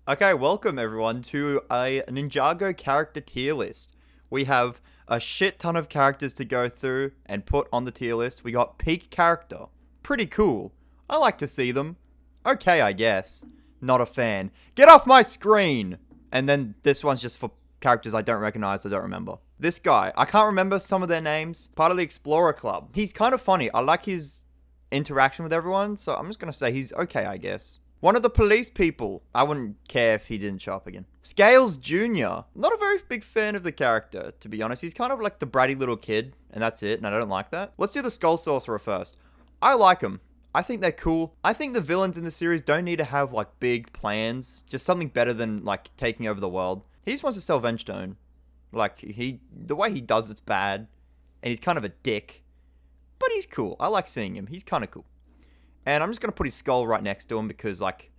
Okay, welcome everyone to a Ninjago character tier list. We have a shit ton of characters to go through and put on the tier list. We got peak character. Pretty cool. I like to see them. Okay, I guess. Not a fan. Get off my screen! And then this one's just for characters I don't recognize, I don't remember. This guy, I can't remember some of their names. Part of the Explorer Club. He's kind of funny. I like his interaction with everyone, so I'm just gonna say he's okay, I guess. One of the police people. I wouldn't care if he didn't show up again. Scales Jr. Not a very big fan of the character, to be honest. He's kind of like the bratty little kid, and that's it, and I don't like that. Let's do the Skull Sorcerer first. I like him. I think they're cool. I think the villains in the series don't need to have, like, big plans. Just something better than, like, taking over the world. He just wants to sell Vengestone. Like, the way he does it's bad, and he's kind of a dick. But he's cool. I like seeing him. He's kind of cool. And I'm just going to put his skull right next to him because, like,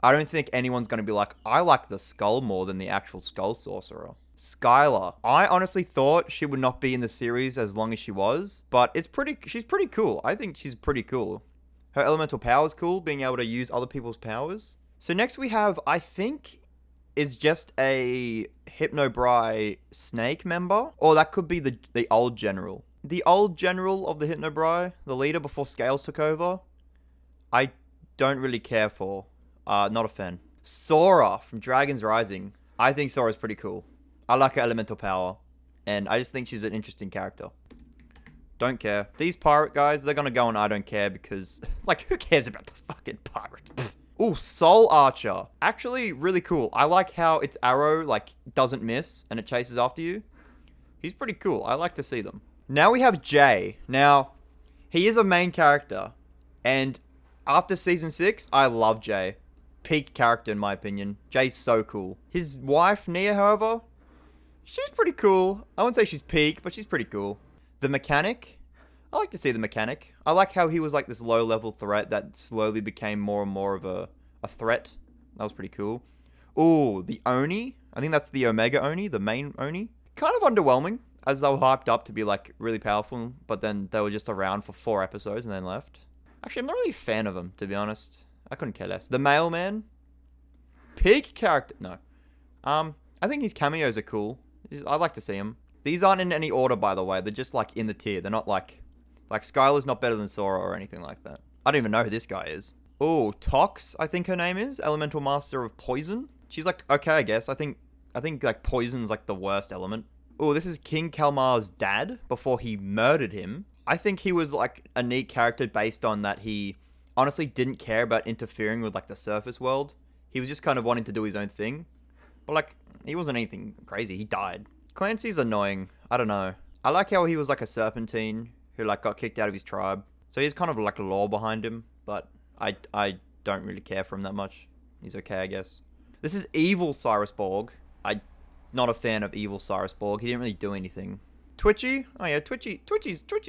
I don't think anyone's going to be like, I like the skull more than the actual Skull Sorcerer. Skylar. I honestly thought she would not be in the series as long as she was, but she's pretty cool. I think she's pretty cool. Her elemental power is cool, being able to use other people's powers. So next we have, I think, is just a Hypnobrai snake member, or that could be the old general. The old general of the Hypnobrai, the leader before Scales took over. I don't really care for. Not a fan. Sora from Dragon's Rising. I think Sora's pretty cool. I like her elemental power. And I just think she's an interesting character. Don't care. These pirate guys, they're gonna go on I don't care because, like, who cares about the fucking pirates? Ooh, Soul Archer. Actually, really cool. I like how its arrow, like, doesn't miss and it chases after you. He's pretty cool. I like to see them. Now we have Jay. Now, he is a main character. And after Season 6, I love Jay. Peak character, in my opinion. Jay's so cool. His wife, Nia, however, she's pretty cool. I wouldn't say she's peak, but she's pretty cool. The Mechanic. I like to see the Mechanic. I like how he was like this low-level threat that slowly became more and more of a threat. That was pretty cool. Ooh, the Oni. I think that's the Omega Oni, the main Oni. Kind of underwhelming, as they were hyped up to be like really powerful, but then they were just around for 4 episodes and then left. Actually, I'm not really a fan of him, to be honest. I couldn't care less. The Mailman. Peak character. No. I think his cameos are cool. I like to see him. These aren't in any order, by the way. They're just, like, in the tier. They're not, like... Like, Skylar's not better than Sora or anything like that. I don't even know who this guy is. Oh, Tox, I think her name is. Elemental Master of Poison. She's, like, okay, I guess. I think like, poison's, like, the worst element. Oh, this is King Kalmar's dad before he murdered him. I think he was, like, a neat character based on that he honestly didn't care about interfering with, like, the surface world. He was just kind of wanting to do his own thing. But, like, he wasn't anything crazy. He died. Clancy's annoying. I don't know. I like how he was, like, a serpentine who, like, got kicked out of his tribe. So he's kind of, like, a lore behind him. But I don't really care for him that much. He's okay, I guess. This is Evil Cyrus Borg. I'm not a fan of Evil Cyrus Borg. He didn't really do anything. Twitchy? Oh yeah, Twitchy.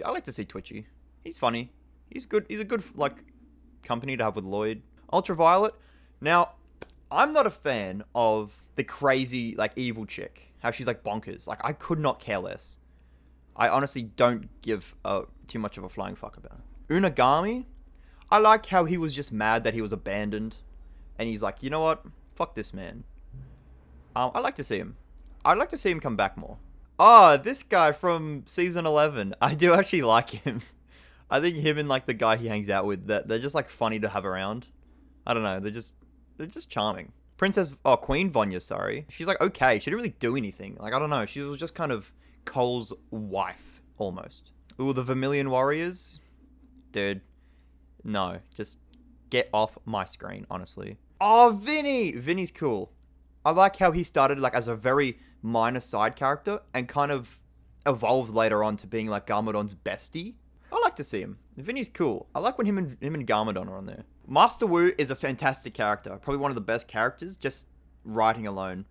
I like to see Twitchy. He's funny. He's good. He's a good, like, company to have with Lloyd. Ultraviolet. Now, I'm not a fan of the crazy, like, evil chick. How she's, like, bonkers. Like, I could not care less. I honestly don't give too much of a flying fuck about her. Unagami. I like how he was just mad that he was abandoned. And he's like, you know what? Fuck this man. I like to see him. I'd like to see him come back more. Oh, this guy from season 11. I do actually like him. I think him and, like, the guy he hangs out with, they're just, like, funny to have around. I don't know. They're just charming. Queen Vanya, sorry. She's, like, okay. She didn't really do anything. Like, I don't know. She was just kind of Cole's wife, almost. Ooh, the Vermilion Warriors. Dude. No. Just get off my screen, honestly. Oh, Vinny! Vinny's cool. I like how he started, like, as a very minor side character and kind of evolved later on to being, like, Garmadon's bestie. I like to see him. Vinny's cool. I like when him and Garmadon are on there. Master Wu is a fantastic character. Probably one of the best characters, just writing alone.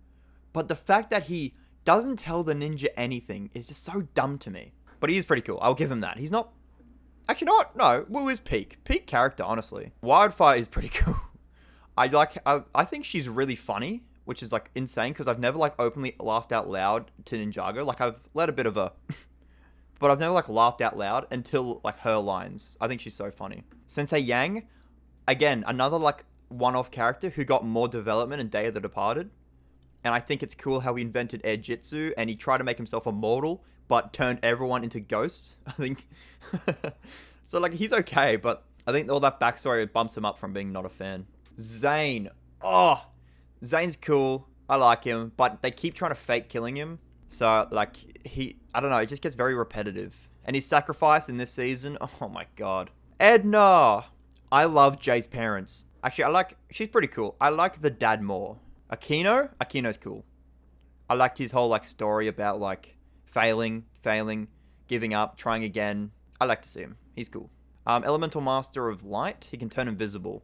But the fact that he doesn't tell the ninja anything is just so dumb to me. But he is pretty cool. I'll give him that. He's not... Actually, you know what? No, Wu is peak. Peak character, honestly. Wildfire is pretty cool. I think she's really funny, which is, like, insane, because I've never, like, openly laughed out loud to Ninjago. Like, I've let a bit of a... but I've never, like, laughed out loud until, like, her lines. I think she's so funny. Sensei Yang, again, another, like, one-off character who got more development in Day of the Departed. And I think it's cool how he invented air jitsu and he tried to make himself immortal, but turned everyone into ghosts. I think. So, like, he's okay, but I think all that backstory bumps him up from being not a fan. Zane. Oh, Zane's cool. I like him, but they keep trying to fake killing him. So, like, I don't know, it just gets very repetitive. And his sacrifice in this season, oh my god. Edna! I love Jay's parents. Actually, she's pretty cool. I like the dad more. Akino's cool. I liked his whole, like, story about, like, failing, giving up, trying again. I like to see him. He's cool. Elemental Master of Light, he can turn invisible.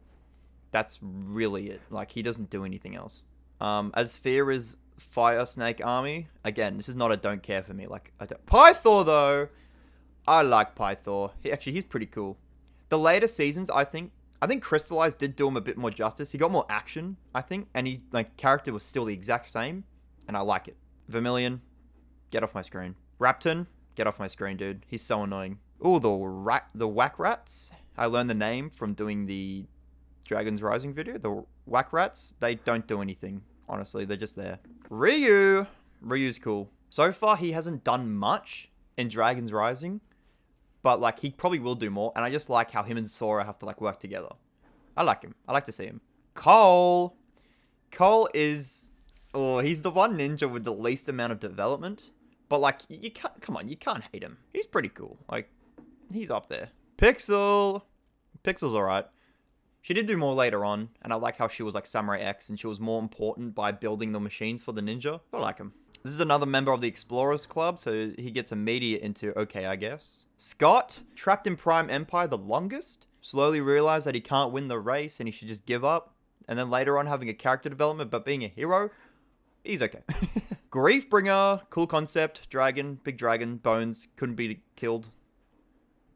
That's really it. Like, he doesn't do anything else. As Fear is Fire Snake Army. Again, this is not a don't care for me. Like, Pythor, though. I like Pythor. He's pretty cool. The later seasons, I think Crystallized did do him a bit more justice. He got more action, I think. And his, like, character was still the exact same. And I like it. Vermilion, get off my screen. Rapton, get off my screen, dude. He's so annoying. Ooh, the Whack Rats. I learned the name from doing the Dragon's Rising video. The Whack Rats, they don't do anything. Honestly, they're just there. Ryu's cool. So far, he hasn't done much in Dragon's Rising. But, like, he probably will do more. And I just like how him and Sora have to, like, work together. I like him. I like to see him. Cole is... Oh, he's the one ninja with the least amount of development. But, like, you can't hate him. He's pretty cool. Like, he's up there. Pixel's alright. She did do more later on, and I like how she was like Samurai X, and she was more important by building the machines for the ninja. I like him. This is another member of the Explorers Club, so he gets immediate into okay, I guess. Scott, trapped in Prime Empire the longest, slowly realized that he can't win the race and he should just give up. And then later on having a character development, but being a hero, he's okay. Griefbringer, cool concept, dragon, big dragon, bones, couldn't be killed.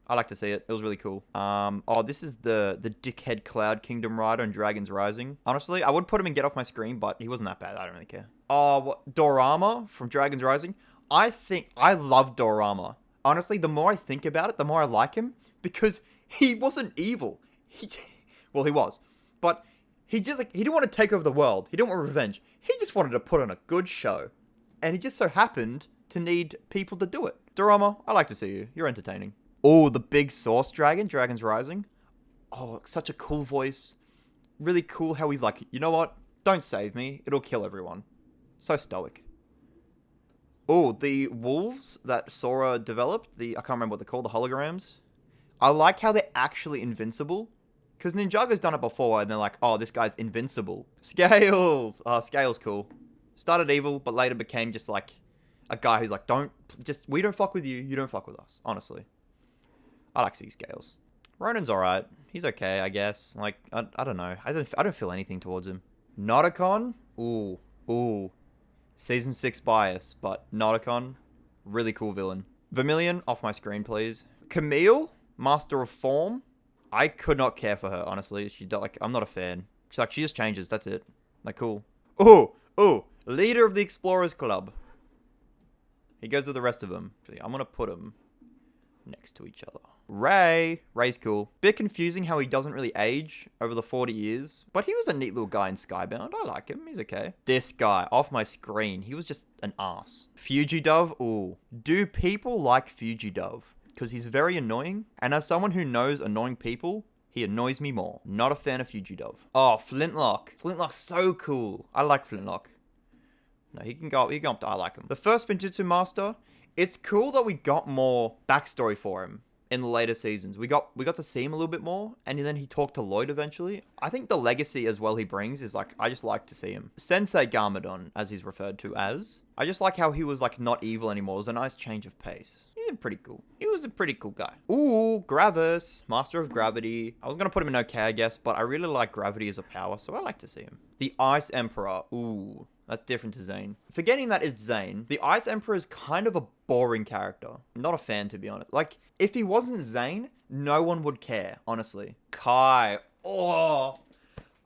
I like to see it. It was really cool. Oh, this is the dickhead Cloud Kingdom rider in Dragon's Rising. Honestly, I would put him in Get Off My Screen, but he wasn't that bad. I don't really care. Oh, Dorama from Dragon's Rising. I love Dorama. Honestly, the more I think about it, the more I like him because he wasn't evil. Well, he was, but he didn't want to take over the world. He didn't want revenge. He just wanted to put on a good show, and he just so happened to need people to do it. Dorama, I like to see you. You're entertaining. Oh, the big Source Dragon, Dragon's Rising. Oh, such a cool voice. Really cool how he's like, you know what? Don't save me. It'll kill everyone. So stoic. Oh, the wolves that Sora developed. I can't remember what they're called. The holograms. I like how they're actually invincible. Because Ninjago's done it before and they're like, oh, this guy's invincible. Scales. Scales cool. Started evil, but later became just like a guy who's like, we don't fuck with you. You don't fuck with us. Honestly. I like seeing Scales. Ronan's alright. He's okay, I guess. Like, I don't know. I don't feel anything towards him. Nauticon? Ooh. Season 6 bias, but Nauticon, really cool villain. Vermilion, off my screen, please. Camille, Master of Form. I could not care for her, honestly. I'm not a fan. She just changes, that's it. Like, cool. Ooh. Leader of the Explorers Club. He goes with the rest of them. I'm gonna put him next to each other. Ray's cool. Bit confusing how he doesn't really age over the 40 years, but he was a neat little guy in Skybound. I like him. He's okay. This guy, off my screen, he was just an ass. Fugidove, ooh. Do people like Fugidove? Because he's very annoying, and as someone who knows annoying people, he annoys me more. Not a fan of Fugidove. Oh, Flintlock. Flintlock's so cool. I like Flintlock. No, he can go up to, I like him. The first Spinjitzu Master, it's cool that we got more backstory for him in the later seasons. We got to see him a little bit more, and then he talked to Lloyd eventually. I think the legacy as well he brings is like, I just like to see him. Sensei Garmadon, as he's referred to as. I just like how he was like not evil anymore. It was a nice change of pace. He's pretty cool. He was a pretty cool guy. Ooh, Gravis, Master of Gravity. I was gonna put him in okay, I guess, but I really like gravity as a power, so I like to see him. The Ice Emperor. Ooh. That's different to Zane. Forgetting that it's Zane, the Ice Emperor is kind of a boring character. I'm not a fan, to be honest. Like, if he wasn't Zane, no one would care, honestly. Kai. Oh,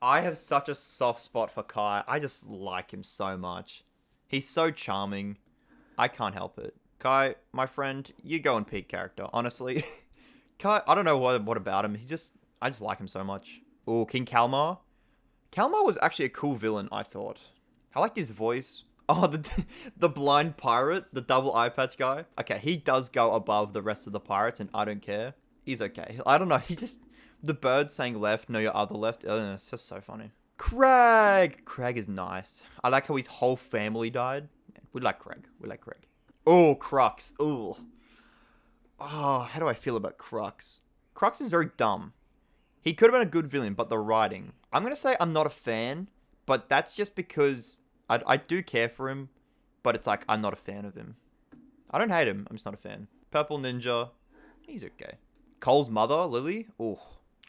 I have such a soft spot for Kai. I just like him so much. He's so charming. I can't help it. Kai, my friend, you go and peak character, honestly. Kai, I don't know what about him. I just like him so much. Oh, King Kalmar. Kalmar was actually a cool villain, I thought. I liked his voice. Oh, the blind pirate, the double eye patch guy. Okay, he does go above the rest of the pirates, and I don't care. He's okay. I don't know. He just the bird saying left, no, your other left. I don't know, it's just so funny. Craig. Craig is nice. I like how his whole family died. We like Craig. We like Craig. Oh, Crux. Oh. Oh, how do I feel about Crux? Crux is very dumb. He could have been a good villain, but the writing. I'm going to say I'm not a fan, but that's just because I do care for him, but it's like I'm not a fan of him. I don't hate him. I'm just not a fan. Purple Ninja. He's okay. Cole's mother, Lily. Oh,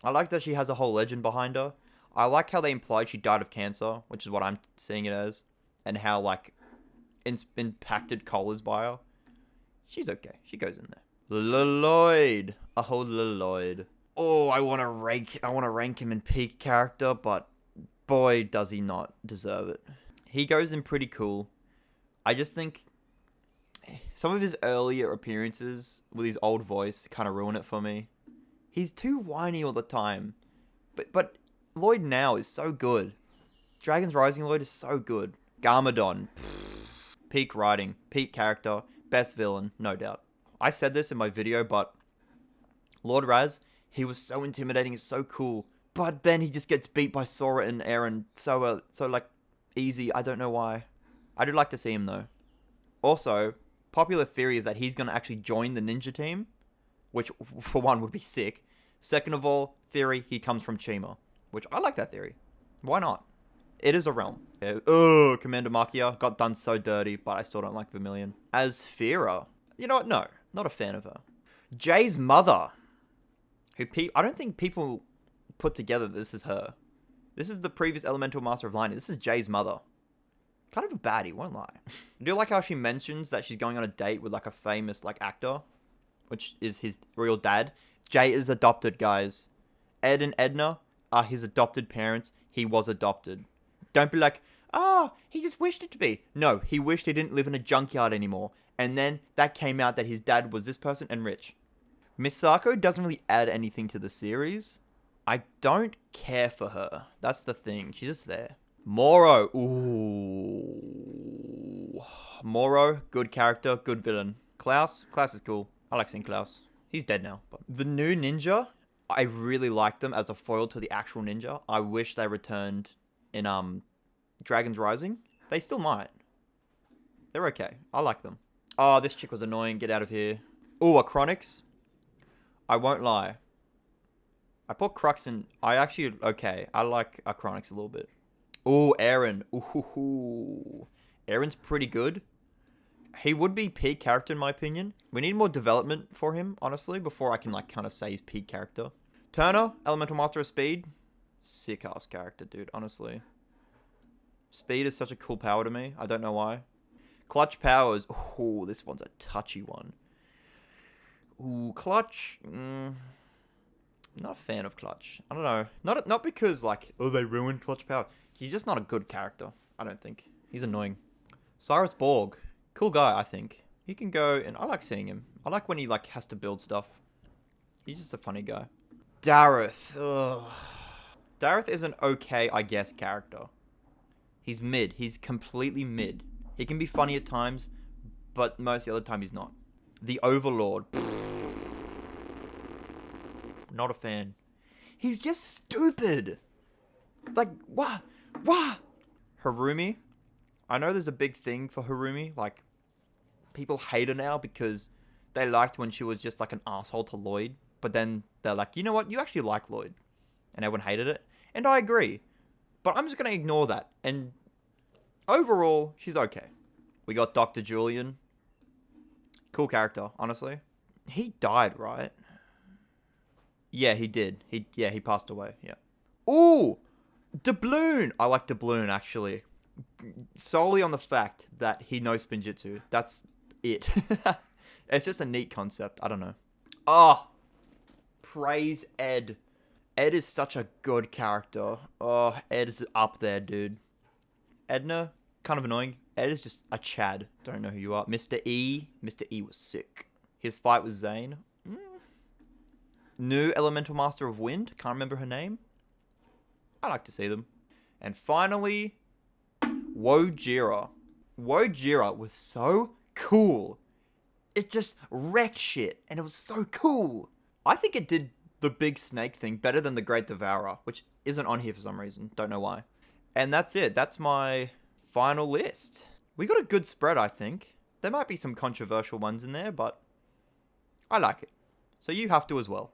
I like that she has a whole legend behind her. I like how they implied she died of cancer, which is what I'm seeing it as, and how like impacted Cole is by her. She's okay. She goes in there. Lloyd. Oh, Lloyd. Oh, I want to rank him in peak character, but boy, does he not deserve it. He goes in pretty cool. I just think some of his earlier appearances with his old voice kind of ruin it for me. He's too whiny all the time. But Lloyd now is so good. Dragon's Rising Lloyd is so good. Garmadon. Peak writing. Peak character. Best villain, no doubt. I said this in my video, but Lord Raz, he was so intimidating, so cool. But then he just gets beat by Sora and Eren so like easy. I don't know why. I do like to see him though. Also, popular theory is that he's going to actually join the ninja team, which for one would be sick. Second of all, theory, he comes from Chima, which I like that theory. Why not? It is a realm. Oh, Commander Makia got done so dirty, but I still don't like Vermilion. As Fira, you know what? No, not a fan of her. Jay's mother, who I don't think people put together this is her. This is the previous Elemental Master of Lightning. This is Jay's mother. Kind of a baddie, won't lie. I do like how she mentions that she's going on a date with like a famous like actor, which is his real dad. Jay is adopted, guys. Ed and Edna are his adopted parents. He was adopted. Don't be like, oh, he just wished it to be. No, he wished he didn't live in a junkyard anymore. And then that came out that his dad was this person and rich. Misako doesn't really add anything to the series. I don't care for her. That's the thing. She's just there. Moro. Ooh. Moro, good character, good villain. Klaus is cool. I like seeing Klaus. He's dead now. But the new ninja, I really like them as a foil to the actual ninja. I wish they returned in Dragon's Rising. They still might. They're okay. I like them. Oh, this chick was annoying. Get out of here. Ooh, Acronix. I won't lie. I put Crux in. I actually, okay. I like Acronix a little bit. Ooh, Eren. Ooh. Eren's pretty good. He would be peak character in my opinion. We need more development for him, honestly, before I can like kind of say he's peak character. Turner, Elemental Master of Speed. Sick ass character, dude, honestly. Speed is such a cool power to me. I don't know why. Clutch powers. Ooh, this one's a touchy one. Ooh, Clutch. Not a fan of Clutch. I don't know. Not because like, oh, they ruined Clutch power. He's just not a good character. I don't think. He's annoying. Cyrus Borg. Cool guy, I think. He can go, and I like seeing him. I like when he like has to build stuff. He's just a funny guy. Dareth. Ugh. Dareth is an okay, I guess, character. He's mid. He's completely mid. He can be funny at times, but most of the other time he's not. The Overlord. Not a fan. He's just stupid. Like, what? Harumi. I know there's a big thing for Harumi. Like, people hate her now because they liked when she was just like an asshole to Lloyd. But then they're like, you know what? You actually like Lloyd. And everyone hated it. And I agree. But I'm just going to ignore that. And overall, she's okay. We got Dr. Julian. Cool character, honestly. He died, right? Yeah, he did. He passed away. Yeah. Ooh! Doubloon! I like Doubloon, actually. Solely on the fact that he knows Spinjitzu. That's it. It's just a neat concept. I don't know. Oh! Praise Ed. Ed is such a good character. Oh, Ed is up there, dude. Edna, kind of annoying. Ed is just a Chad. Don't know who you are. Mr. E. Mr. E was sick. His fight with Zane. New Elemental Master of Wind. Can't remember her name. I like to see them. And finally, Wojira. Wojira was so cool. It just wrecked shit, and it was so cool. I think it did the big snake thing better than the Great Devourer, which isn't on here for some reason. Don't know why. And that's it. That's my final list. We got a good spread, I think. There might be some controversial ones in there, but I like it. So you have to as well.